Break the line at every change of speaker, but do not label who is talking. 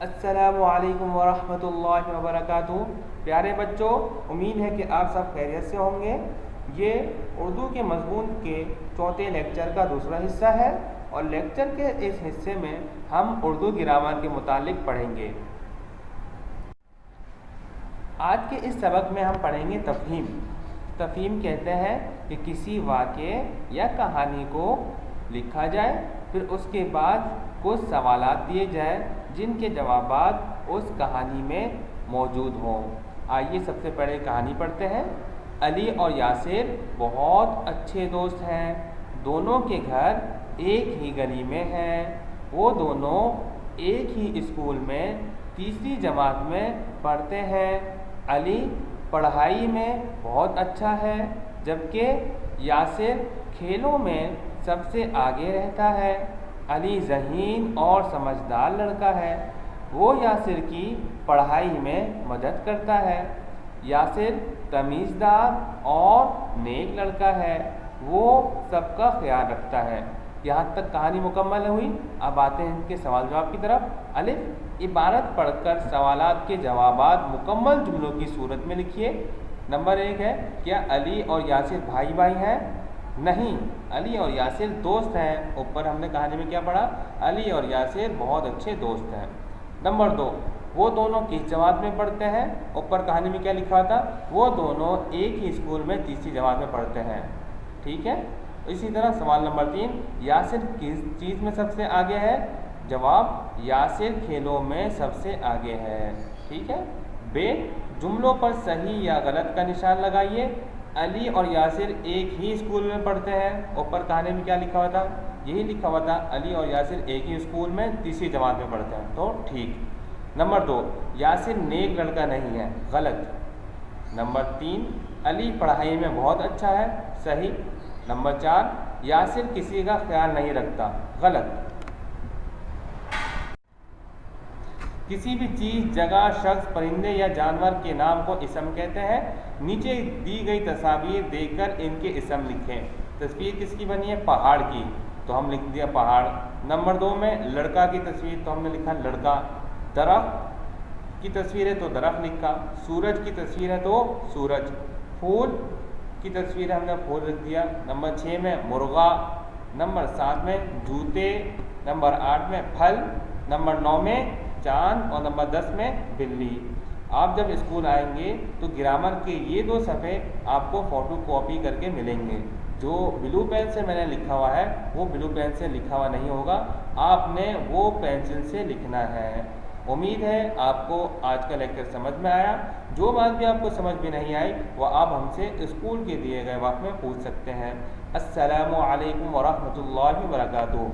السلام علیکم ورحمۃ اللہ وبرکاتہ۔ پیارے بچوں، امید ہے کہ آپ سب خیریت سے ہوں گے۔ یہ اردو کے مضمون کے چوتھے لیکچر کا دوسرا حصہ ہے، اور لیکچر کے اس حصے میں ہم اردو گرامر کے متعلق پڑھیں گے۔ آج کے اس سبق میں ہم پڑھیں گے تفہیم۔ تفہیم کہتے ہیں کہ کسی واقعے یا کہانی کو لکھا جائے، پھر اس کے بعد کچھ سوالات دیے جائیں جن کے جوابات اس کہانی میں موجود ہوں۔ آئیے سب سے پہلے کہانی پڑھتے ہیں۔ علی اور یاسر بہت اچھے دوست ہیں۔ دونوں کے گھر ایک ہی گلی میں ہیں۔ وہ دونوں ایک ہی اسکول میں تیسری جماعت میں پڑھتے ہیں۔ علی پڑھائی میں بہت اچھا ہے، جبکہ یاسر کھیلوں میں سب سے آگے رہتا ہے۔ علی ذہین اور سمجھدار لڑکا ہے۔ وہ یاسر کی پڑھائی میں مدد کرتا ہے۔ یاسر تمیزدار اور نیک لڑکا ہے۔ وہ سب کا خیال رکھتا ہے۔ یہاں تک کہانی مکمل ہوئی۔ اب آتے ہیں ان کے سوال جواب کی طرف۔ الف، عبارت پڑھ کر سوالات کے جوابات مکمل جملوں کی صورت میں لکھیے۔ نمبر 1 ہے، کیا علی اور یاسر بھائی بھائی ہیں؟ نہیں، علی اور یاسر دوست ہیں۔ اوپر ہم نے کہانی میں کیا پڑھا؟ علی اور یاسر بہت اچھے دوست ہیں۔ نمبر 2، وہ دونوں کس جماعت میں پڑھتے ہیں؟ اوپر کہانی میں کیا لکھا تھا؟ وہ دونوں ایک ہی اسکول میں تیسری جماعت میں پڑھتے ہیں۔ ٹھیک ہے۔ اسی طرح سوال نمبر 3، یاسر کس چیز میں سب سے آگے ہے؟ جواب، یاسر کھیلوں میں سب سے آگے ہے۔ ٹھیک ہے۔ ب، جملوں پر صحیح یا غلط کا نشان لگائیے۔ علی اور یاسر ایک ہی اسکول میں پڑھتے ہیں۔ اوپر کہانی میں کیا لکھا ہوا تھا؟ یہی لکھا ہوا تھا، علی اور یاسر ایک ہی اسکول میں تیسری جماعت میں پڑھتے ہیں، تو ٹھیک۔ نمبر 2، یاسر نیک لڑکا نہیں ہے، غلط۔ نمبر 3، علی پڑھائی میں بہت اچھا ہے، صحیح۔ نمبر 4، یاسر کسی کا خیال نہیں رکھتا، غلط۔ کسی بھی چیز، جگہ، شخص، پرندے یا جانور کے نام کو اسم کہتے ہیں۔ نیچے دی گئی تصاویر دیکھ کر ان کے اسم لکھیں۔ تصویر کس کی بنی ہے؟ پہاڑ کی، تو ہم لکھ دیا پہاڑ۔ نمبر 2 میں لڑکا کی تصویر، تو ہم نے لکھا لڑکا۔ درخت کی تصویر ہے تو درخت لکھا۔ سورج کی تصویر ہے تو سورج۔ پھول کی تصویر ہم نے پھول لکھ دیا۔ نمبر 6 میں مرغا۔ نمبر 7 میں جوتے۔ نمبر 8 میں پھل۔ نمبر 9 میں چاند، اور نمبر 10 میں بلی۔ آپ جب اسکول آئیں گے تو گرامر کے یہ 2 صفحے آپ کو فوٹو کاپی کر کے ملیں گے۔ جو بلو پین سے میں نے لکھا ہوا ہے وہ بلو پین سے لکھا ہوا نہیں ہوگا، آپ نے وہ پینسل سے لکھنا ہے۔ امید ہے آپ کو آج کا لیکچر سمجھ میں آیا۔ جو بات بھی آپ کو سمجھ میں نہیں آئی وہ آپ ہم سے اسکول کے دیے گئے وقت میں پوچھ سکتے ہیں۔ السلام علیکم ورحمۃ اللہ وبرکاتہ۔